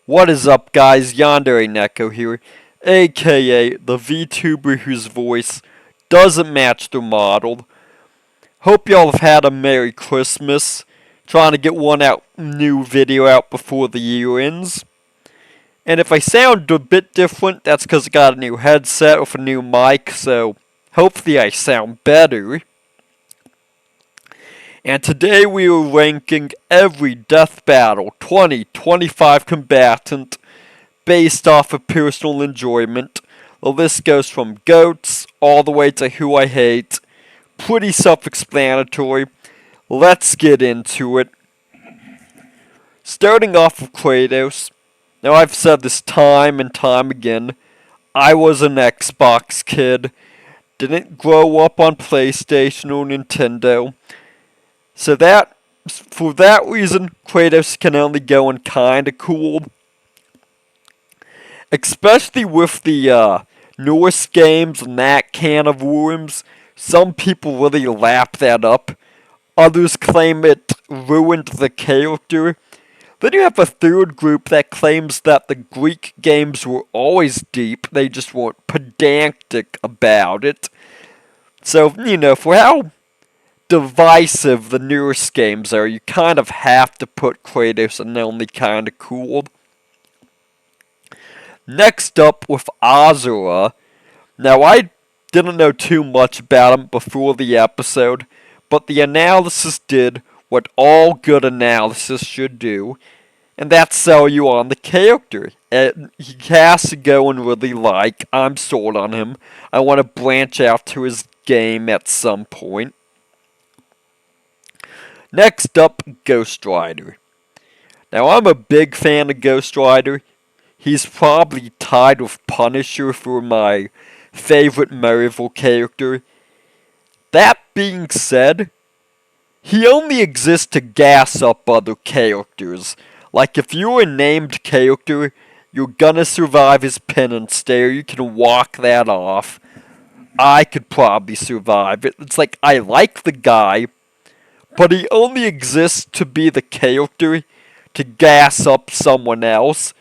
What is up, guys? Yandere Neko here, aka the VTuber whose voice doesn't match the model. Hope y'all have had a Merry Christmas. Trying to get one new video out before the year ends. And if I sound a bit different, that's because I got a new headset with a new mic, so hopefully I sound better. And today we are ranking every Death Battle 2025 combatant based off of personal enjoyment. The list goes from GOATs all the way to who I hate. Pretty self-explanatory. Let's get into it. Starting off with Kratos. Now I've said this time and time again. I was an Xbox kid. Didn't grow up on PlayStation or Nintendo. So for that reason, Kratos can only go in kinda cool. Especially with the Norse games and that can of worms. Some people really lap that up. Others claim it ruined the character. Then you have a third group that claims that the Greek games were always deep, they just weren't pedantic about it. So, for how divisive the Norse games are, you kind of have to put Kratos in only kinda cool. Next up with Azura. Now I didn't know too much about him before the episode, but the analysis did what all good analysis should do, and that's sell you on the character. He has to go and really I'm sold on him. I want to branch out to his game at some point. Next up, Ghost Rider. Now I'm a big fan of Ghost Rider. He's probably tied with Punisher for my favorite Marvel character. That being said, he only exists to gas up other characters. Like if you're a named character, you're gonna survive his penance stare, you can walk that off. I could probably survive it. It's like I like the guy, but he only exists to be the character, to gas up someone else.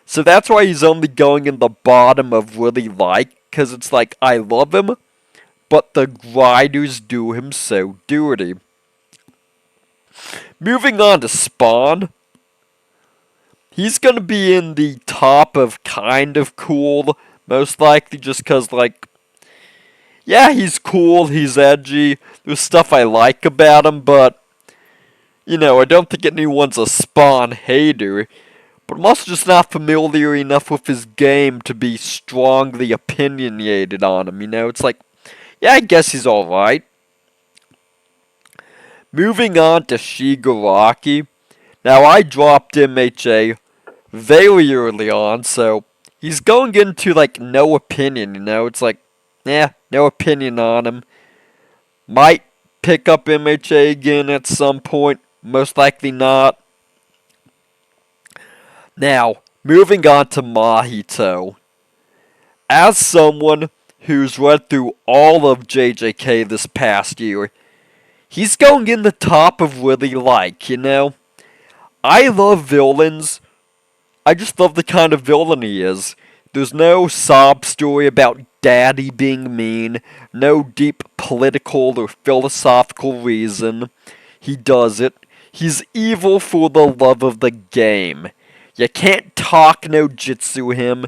So that's why he's only going in the bottom of really because it's like, I love him, but the grinders do him so dirty. Moving on to Spawn. He's gonna be in the top of kind of cool, most likely just because, yeah, he's cool, he's edgy, there's stuff I like about him, but, I don't think anyone's a Spawn hater. But I'm also just not familiar enough with his game to be strongly opinionated on him, It's like, yeah, I guess he's alright. Moving on to Shigaraki. Now, I dropped MHA very early on, so he's going into, no opinion, It's like, yeah, no opinion on him. Might pick up MHA again at some point, most likely not. Now, moving on to Mahito. As someone who's read through all of JJK this past year, he's going in the top of really I love villains. I just love the kind of villain he is. There's no sob story about daddy being mean, no deep political or philosophical reason. He does it. He's evil for the love of the game. You can't talk no jitsu him.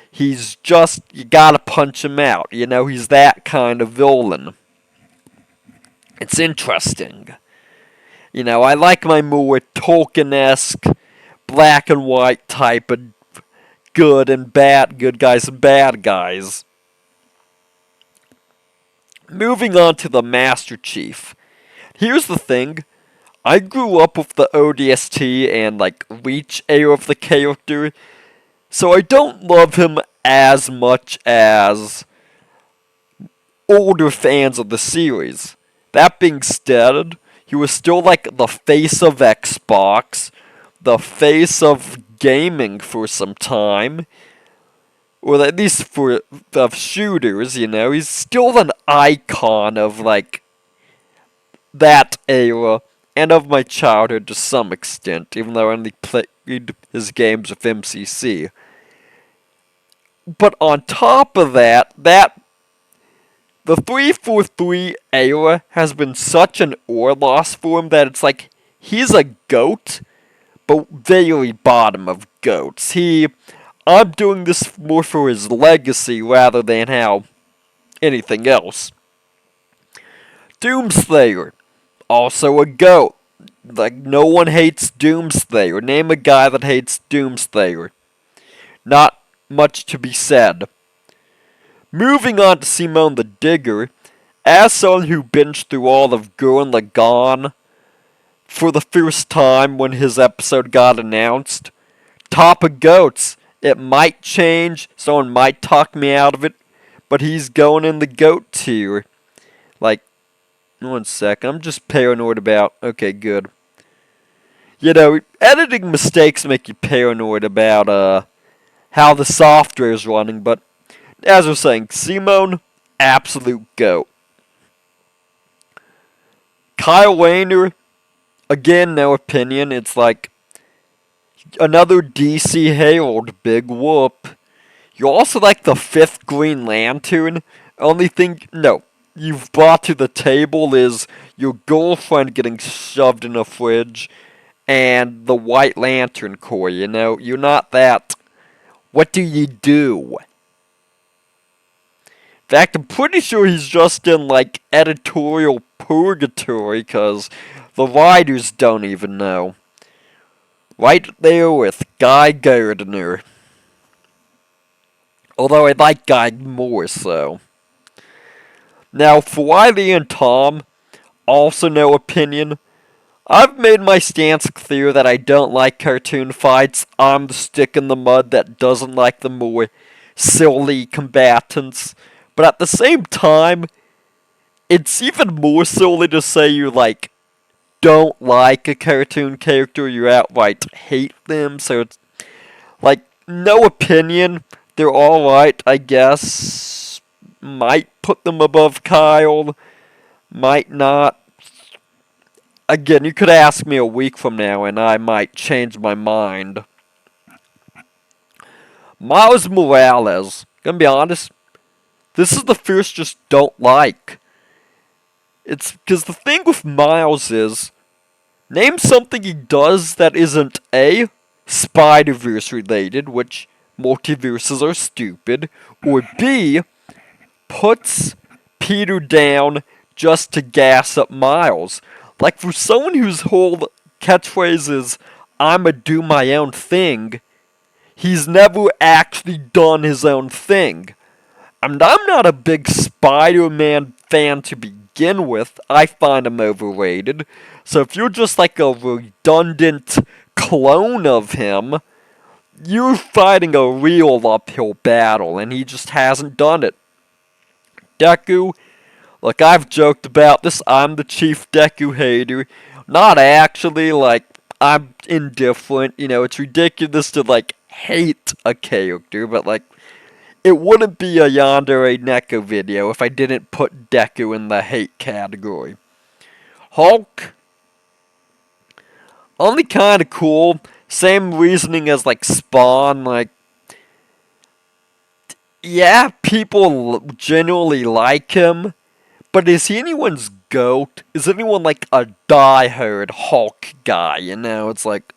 He's just, you gotta punch him out. He's that kind of villain. It's interesting. I like my more Tolkien-esque, black and white type of good guys and bad guys. Moving on to the Master Chief. Here's the thing. I grew up with the ODST and, Reach era of the character, so I don't love him as much as older fans of the series. That being said, he was still, the face of Xbox, the face of gaming for some time, or at least of shooters, He's still an icon of, that era. And of my childhood to some extent, even though I only played his games with MCC. But on top of that, the 343 era has been such an ore loss for him that it's like he's a GOAT, but very bottom of GOATs. I'm doing this more for his legacy rather than how anything else. Doomslayer, also a GOAT. Like, no one hates Doomslayer. Name a guy that hates Doomslayer. Not much to be said. Moving on to Simone the Digger, as someone who binged through all of Gurren Lagann for the first time when his episode got announced, top of GOATs. It might change, someone might talk me out of it, but he's going in the GOAT tier. Like, one sec, I'm just paranoid about... Okay, good. You know, editing mistakes make you paranoid about, how the software is running, but as I was saying, Simone, absolute GOAT. Kyle Rayner, again, no opinion. It's like another DC Herald, big whoop. You're also like the 5th Green Lantern. Only thing, no, you've brought to the table is your girlfriend getting shoved in a fridge and the White Lantern Corps, you know? You're not that. What do you do? In fact, I'm pretty sure he's just in, like, editorial purgatory, because the writers don't even know. Right there with Guy Gardner. Although I like Guy more so. Now, for Wiley and Tom, also no opinion. I've made my stance clear that I don't like cartoon fights. I'm the stick in the mud that doesn't like the more silly combatants. But at the same time, it's even more silly to say you, like, don't like a cartoon character, you outright hate them. So it's, like, no opinion. They're alright, I guess. Might put them above Kyle. Might not. Again, you could ask me a week from now and I might change my mind. Miles Morales. Gonna be honest. This is the first just don't like. It's because the thing with Miles is, name something he does that isn't A, Spider-Verse related, which multiverses are stupid, or B, puts Peter down just to gas up Miles. Like, for someone whose whole catchphrase is, I'ma do my own thing, he's never actually done his own thing. And I'm not a big Spider-Man fan to begin with. I find him overrated. So if you're just like a redundant clone of him, you're fighting a real uphill battle, and he just hasn't done it. Deku, look, I've joked about this. I'm the chief Deku hater. Not actually, like, I'm indifferent. You know, it's ridiculous to, like, hate a character, but, like, it wouldn't be a Yandere Neko video if I didn't put Deku in the hate category. Hulk, only kinda cool. Same reasoning as, like, Spawn, like, yeah, people genuinely like him, but is he anyone's GOAT? Is anyone, like, a die-hard Hulk guy, you know? It's like,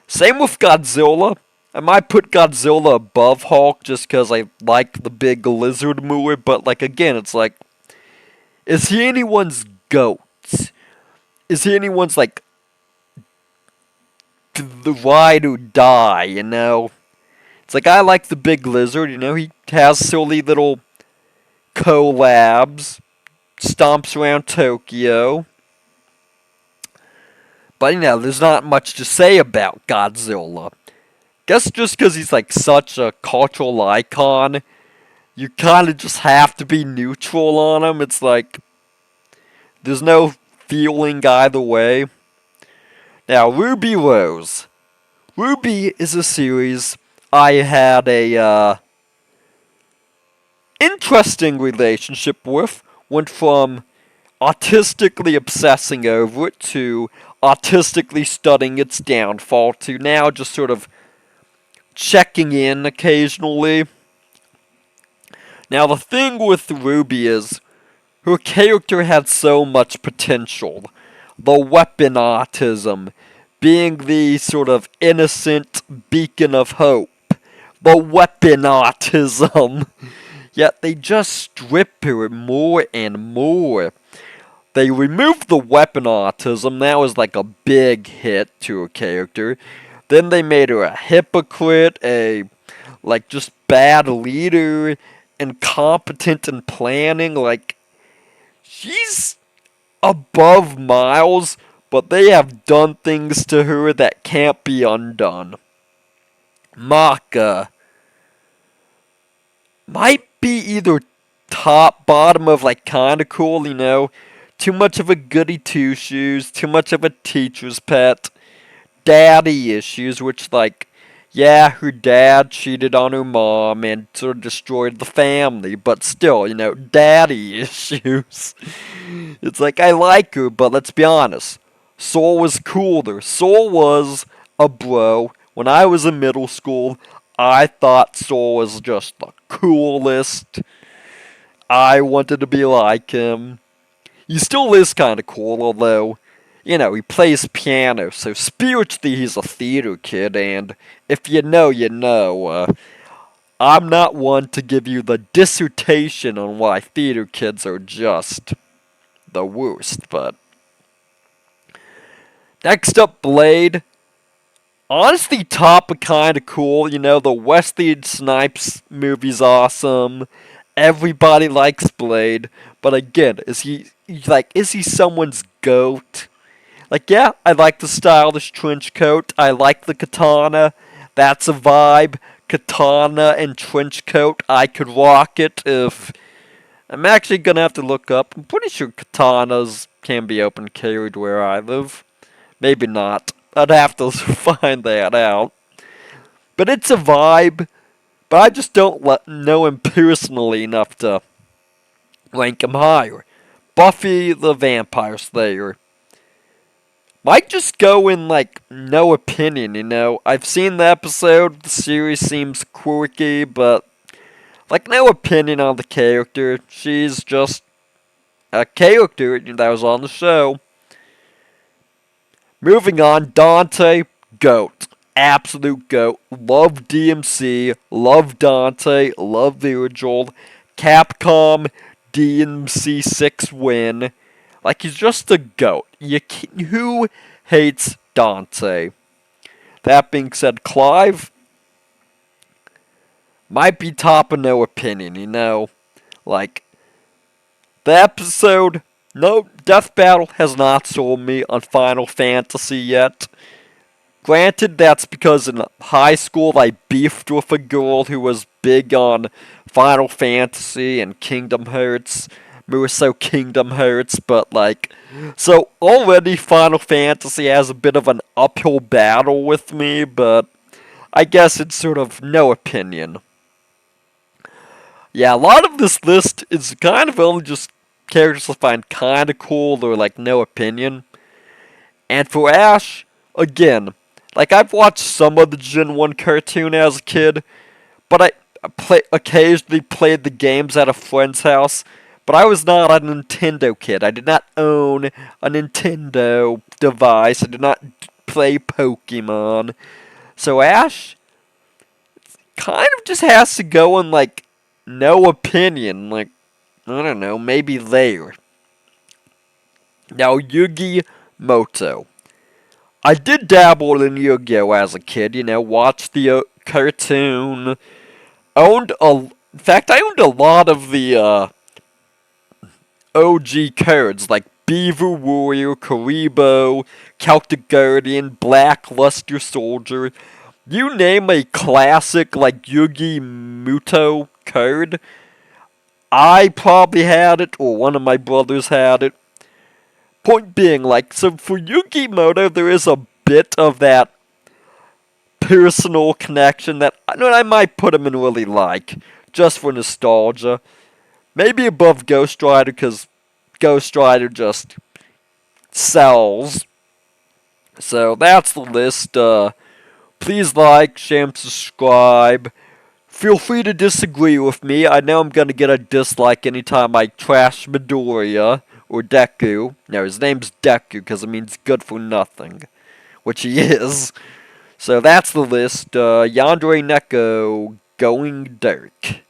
same with Godzilla. I might put Godzilla above Hulk just because I like the big lizard more, but, like, again, it's like, is he anyone's GOAT? Is he anyone's, like, the ride or die, you know? It's like, I like the big lizard, you know? He has silly little collabs, stomps around Tokyo. But, you know, there's not much to say about Godzilla. Guess just because he's, like, such a cultural icon, you kind of just have to be neutral on him. It's like, there's no feeling either way. Now, Ruby Rose. Ruby is a series I had a, interesting relationship with. Went from autistically obsessing over it to autistically studying its downfall to now just sort of checking in occasionally. Now, the thing with Ruby is her character had so much potential. The weapon autism, being the sort of innocent beacon of hope. The weapon autism. Yet they just strip her more and more. They removed the weapon autism, that was like a big hit to her character. Then they made her a hypocrite, like just bad leader, incompetent in planning. Like, she's above Miles, but they have done things to her that can't be undone. Maka might be either top, bottom of like kinda cool, too much of a goody two shoes, too much of a teacher's pet, daddy issues, which like, yeah, her dad cheated on her mom and sort of destroyed the family, but still, daddy issues. It's like, I like her, but let's be honest. Soul was cooler. Soul was a bro. When I was in middle school, I thought Soul was just the coolest. I wanted to be like him. He still is kind of cool, although, he plays piano, so spiritually he's a theater kid, and if you know, you know. I'm not one to give you the dissertation on why theater kids are just the worst, but... Next up, Blade. Honestly, top of kinda cool, the Wesley Snipes movie's awesome. Everybody likes Blade, but again, is he someone's GOAT? Like, yeah, I like the stylish trench coat, I like the katana, that's a vibe. Katana and trench coat, I could rock it if... I'm actually gonna have to look up, I'm pretty sure katanas can be open carried where I live. Maybe not, I'd have to find that out. But it's a vibe. But I just don't know him personally enough to rank him higher. Buffy the Vampire Slayer. Might just go in, like, no opinion, I've seen the episode, the series seems quirky, but, like, no opinion on the character. She's just a character that was on the show. Moving on, Dante, GOAT. Absolute GOAT. Love DMC, love Dante, love Virgil. Capcom DMC 6 win. Like, he's just a GOAT. Who hates Dante? That being said, Clive might be top of no opinion, Like, the episode, no, Death Battle has not sold me on Final Fantasy yet. Granted, that's because in high school I beefed with a girl who was big on Final Fantasy and Kingdom Hearts, more so Kingdom Hearts, but like, so already Final Fantasy has a bit of an uphill battle with me, but I guess it's sort of no opinion. Yeah, a lot of this list is kind of only just characters I find kind of cool or like no opinion. And for Ash, again, like, I've watched some of the Gen 1 cartoon as a kid, but I occasionally played the games at a friend's house, but I was not a Nintendo kid. I did not own a Nintendo device. I did not play Pokemon. So Ash kind of just has to go in, like, no opinion. Like, I don't know, maybe there. Now, Yugi Moto. I did dabble in Yu-Gi-Oh! As a kid, watched the cartoon, in fact, I owned a lot of the, OG cards, like Beaver Warrior, Karibo, Celtic Guardian, Black Luster Soldier. You name a classic, like, Yugi Muto card, I probably had it, or one of my brothers had it. Point being, like, so for Yugi Moto, there is a bit of that personal connection that I might put him in really like, just for nostalgia. Maybe above Ghost Rider, because Ghost Rider just sells. So that's the list. Please like, share, and subscribe. Feel free to disagree with me. I know I'm gonna get a dislike anytime I trash Midoriya or Deku. No, his name's Deku because it means good for nothing, which he is. So that's the list. Yandere Neko going dark.